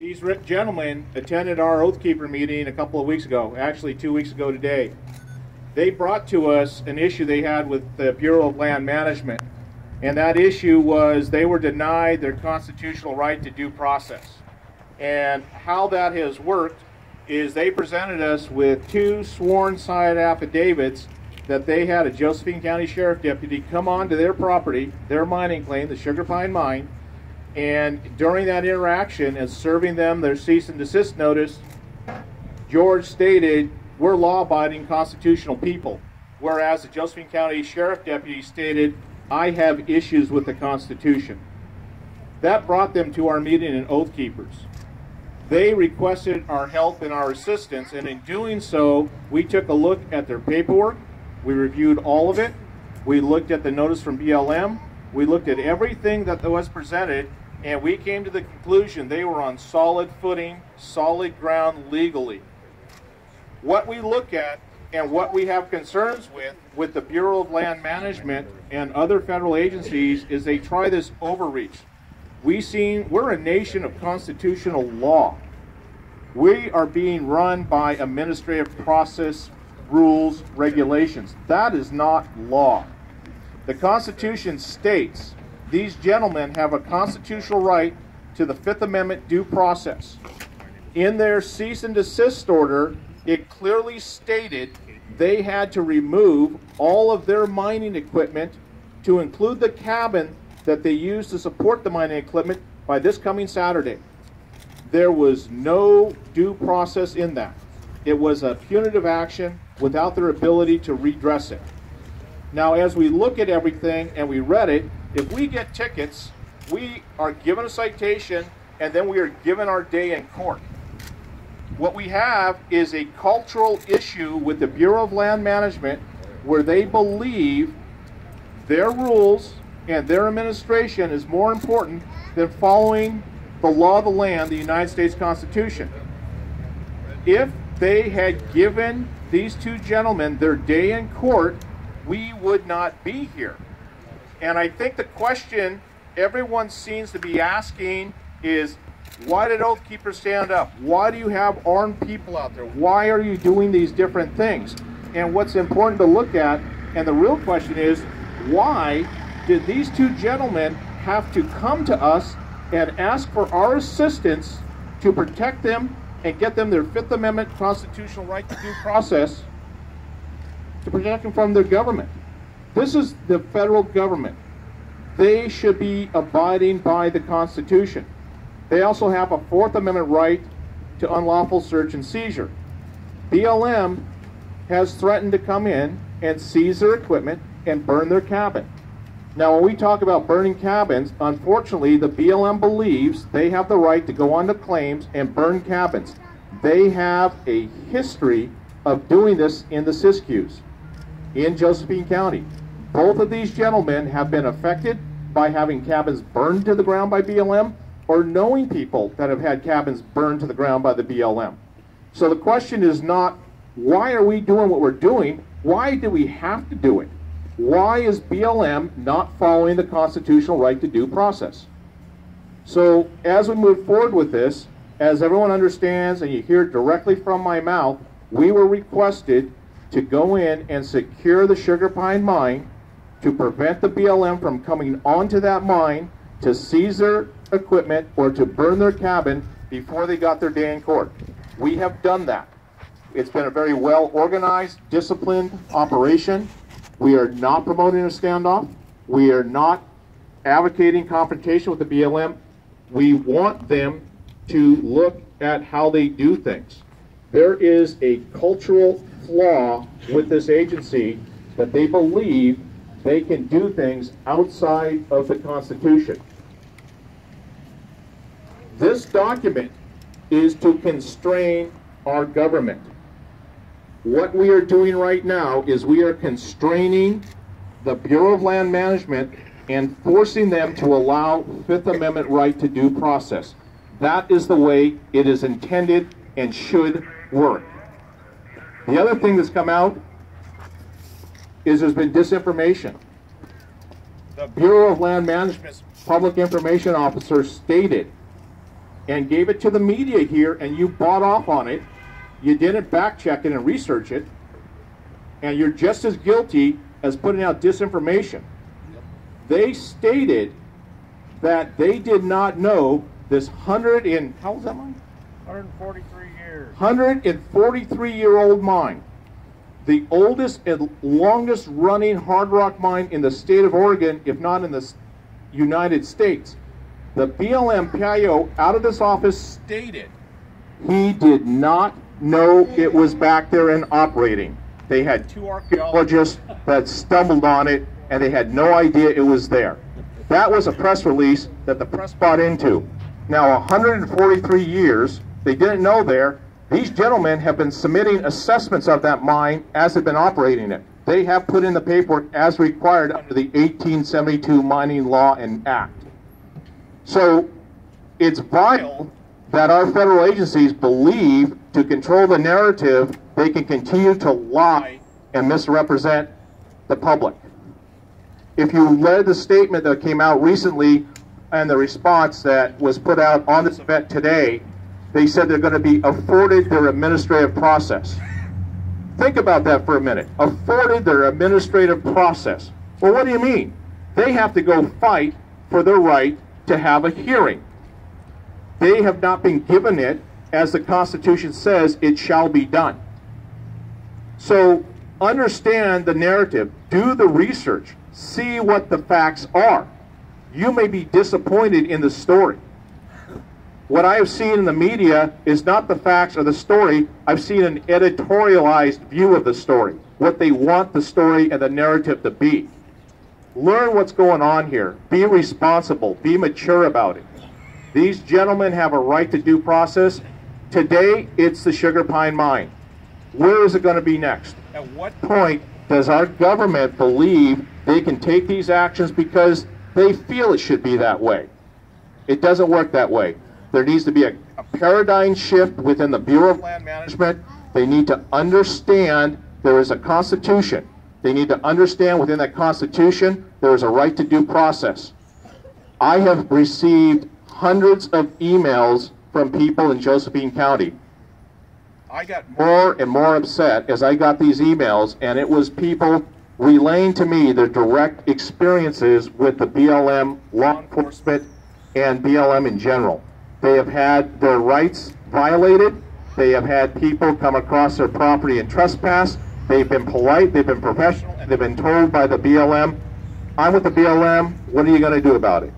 These gentlemen attended our Oathkeeper meeting a couple of weeks ago, actually 2 weeks ago today. They brought to us an issue they had with the Bureau of Land Management, and that issue was they were denied their constitutional right to due process. And how that has worked is they presented us with two sworn signed affidavits that they had a Josephine County Sheriff deputy come onto their property, their mining claim, the Sugar Pine Mine, and during that interaction and serving them their cease and desist notice, George stated, "We're law-abiding constitutional people," whereas the Josephine County Sheriff deputy stated, "I have issues with the Constitution." That brought them to our meeting in Oathkeepers. They requested our help and our assistance, and in doing so, we took a look at their paperwork. We reviewed all of it. We looked at the notice from BLM. We looked at everything that was presented, and we came to the conclusion they were on solid footing, solid ground legally. What we look at and what we have concerns with the Bureau of Land Management and other federal agencies is they try this overreach. We're a nation of constitutional law. We are being run by administrative process, rules, regulations. That is not law. The Constitution states these gentlemen have a constitutional right to the Fifth Amendment due process. In their cease and desist order, it clearly stated they had to remove all of their mining equipment to include the cabin that they used to support the mining equipment by this coming Saturday. There was no due process in that. It was a punitive action without their ability to redress it. Now, as we look at everything and we read it, if we get tickets, we are given a citation and then we are given our day in court. What we have is a cultural issue with the Bureau of Land Management where they believe their rules and their administration is more important than following the law of the land, the United States Constitution. If they had given these two gentlemen their day in court, we would not be here. And I think the question everyone seems to be asking is, why did Oathkeepers stand up? Why do you have armed people out there? Why are you doing these different things? And what's important to look at, and the real question is, why did these two gentlemen have to come to us and ask for our assistance to protect them and get them their Fifth Amendment constitutional right to due process to protect them from their government? This is the federal government. They should be abiding by the Constitution. They also have a Fourth Amendment right to unlawful search and seizure. BLM has threatened to come in and seize their equipment and burn their cabin. Now, when we talk about burning cabins, unfortunately, the BLM believes they have the right to go onto claims and burn cabins. They have a history of doing this in the Siskiyous, in Josephine County. Both of these gentlemen have been affected by having cabins burned to the ground by BLM or knowing people that have had cabins burned to the ground by the BLM. So the question is not, why are we doing what we're doing? Why do we have to do it? Why is BLM not following the constitutional right to due process? So as we move forward with this, as everyone understands and you hear directly from my mouth, we were requested to go in and secure the Sugar Pine Mine to prevent the BLM from coming onto that mine to seize their equipment or to burn their cabin before they got their day in court. We have done that. It's been a very well organized, disciplined operation. We are not promoting a standoff. We are not advocating confrontation with the BLM. We want them to look at how they do things. There is a cultural flaw with this agency that they believe they can do things outside of the Constitution. This document is to constrain our government. What we are doing right now is we are constraining the Bureau of Land Management and forcing them to allow Fifth Amendment right to due process. That is the way it is intended and should work. The other thing that's come out is there's been disinformation. The Bureau of Land Management's public information officer stated and gave it to the media here, and you bought off on it, you didn't back check it and research it, and you're just as guilty as putting out disinformation. They stated that they did not know this how old is that mine? 143 years. 143-year-old mine, the oldest and longest running hard rock mine in the state of Oregon, if not in the United States. The BLM PIO out of this office stated he did not know it was back there and operating. They had 2 archaeologists that stumbled on it, and they had no idea it was there. That was a press release that the press bought into. Now, 143 years, they didn't know there. These gentlemen have been submitting assessments of that mine as they've been operating it. They have put in the paperwork as required under the 1872 Mining Law and Act. So it's vile that our federal agencies believe to control the narrative they can continue to lie and misrepresent the public. If you read the statement that came out recently and the response that was put out on this event today, they said they're going to be afforded their administrative process. Think about that for a minute. Afforded their administrative process. Well, what do you mean? They have to go fight for their right to have a hearing. They have not been given it, as the Constitution says it shall be done. So understand the narrative, do the research, see what the facts are. You may be disappointed in the story. What I have seen in the media is not the facts or the story. I've seen an editorialized view of the story, what they want the story and the narrative to be. Learn what's going on here. Be responsible. Be mature about it. These gentlemen have a right to due process. Today, it's the Sugar Pine Mine. Where is it going to be next? At what point does our government believe they can take these actions because they feel it should be that way? It doesn't work that way. There needs to be a paradigm shift within the Bureau of Land Management. They need to understand there is a Constitution. They need to understand within that Constitution there is a right to due process. I have received hundreds of emails from people in Josephine County. I got more and more upset as I got these emails, and it was people relaying to me their direct experiences with the BLM law enforcement and BLM in general. They have had their rights violated. They have had people come across their property and trespass. They've been polite, they've been professional, and they've been told by the BLM, I'm with the BLM, what are you going to do about it?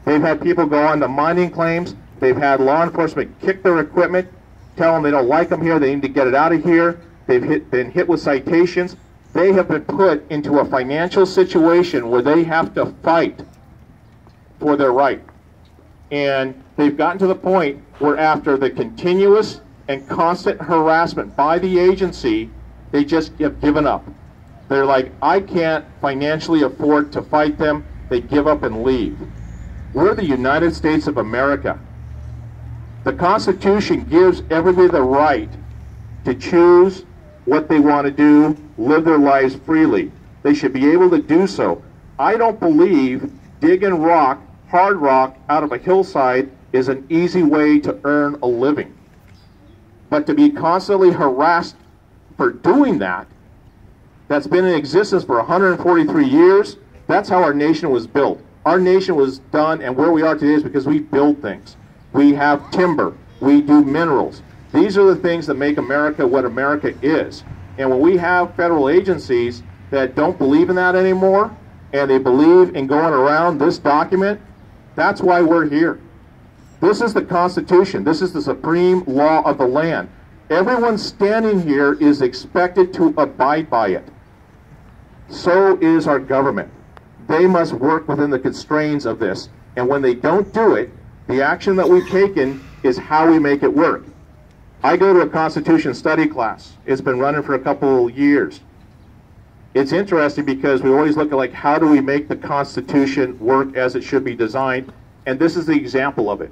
They've had people go on to mining claims. They've had law enforcement kick their equipment, tell them they don't like them here, they need to get it out of here. They've been hit with citations. They have been put into a financial situation where they have to fight for their right. And they've gotten to the point where after the continuous and constant harassment by the agency, they just have given up. They're like, I can't financially afford to fight them. They give up and leave. We're the United States of America. The Constitution gives everybody the right to choose what they want to do, live their lives freely. They should be able to do so. I don't believe digging rock, hard rock, out of a hillside is an easy way to earn a living. But to be constantly harassed for doing that, that's been in existence for 143 years, that's how our nation was built. Our nation was done, and where we are today is because we build things. We have timber. We do minerals. These are the things that make America what America is. And when we have federal agencies that don't believe in that anymore, and they believe in going around this document, that's why we're here. This is the Constitution. This is the supreme law of the land. Everyone standing here is expected to abide by it. So is our government. They must work within the constraints of this. And when they don't do it, the action that we've taken is how we make it work. I go to a Constitution study class. It's been running for a couple years. It's interesting because we always look at like, how do we make the Constitution work as it should be designed? And this is the example of it.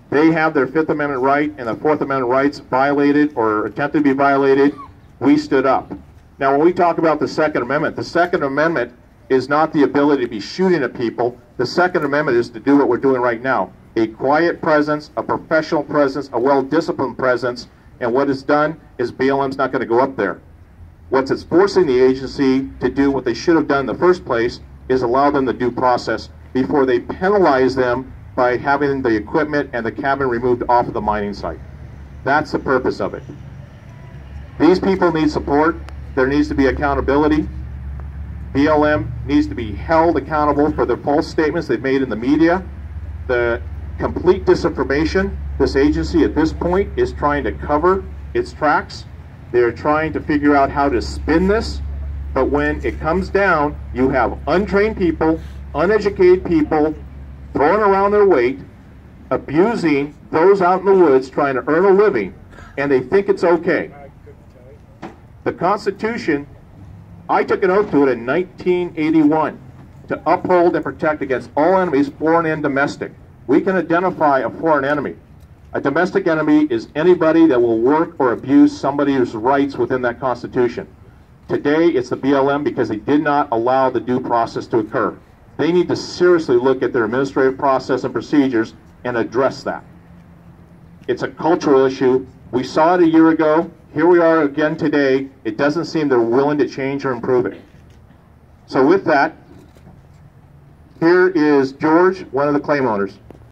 They have their Fifth Amendment right and the Fourth Amendment rights violated or attempted to be violated. We stood up. Now, when we talk about the Second Amendment is not the ability to be shooting at people. The Second Amendment is to do what we're doing right now. a quiet presence, a professional presence, a well-disciplined presence, and what it's done is BLM's not going to go up there. What it's forcing the agency to do what they should have done in the first place is allow them the due process before they penalize them by having the equipment and the cabin removed off of the mining site. That's the purpose of it. These people need support. There needs to be accountability. BLM needs to be held accountable for the false statements they've made in the media, the complete disinformation. This agency at this point is trying to cover its tracks. They're trying to figure out how to spin this, but when it comes down, you have untrained people, uneducated people throwing around their weight, abusing those out in the woods trying to earn a living, and they think it's okay. The Constitution, I took an oath to it in 1981 to uphold and protect against all enemies, foreign and domestic. We can identify a foreign enemy. A domestic enemy is anybody that will work or abuse somebody's rights within that Constitution. Today, it's the BLM because they did not allow the due process to occur. They need to seriously look at their administrative process and procedures and address that. It's a cultural issue. We saw it a year ago. Here we are again today. It doesn't seem they're willing to change or improve it. So with that, here is George, one of the claim owners.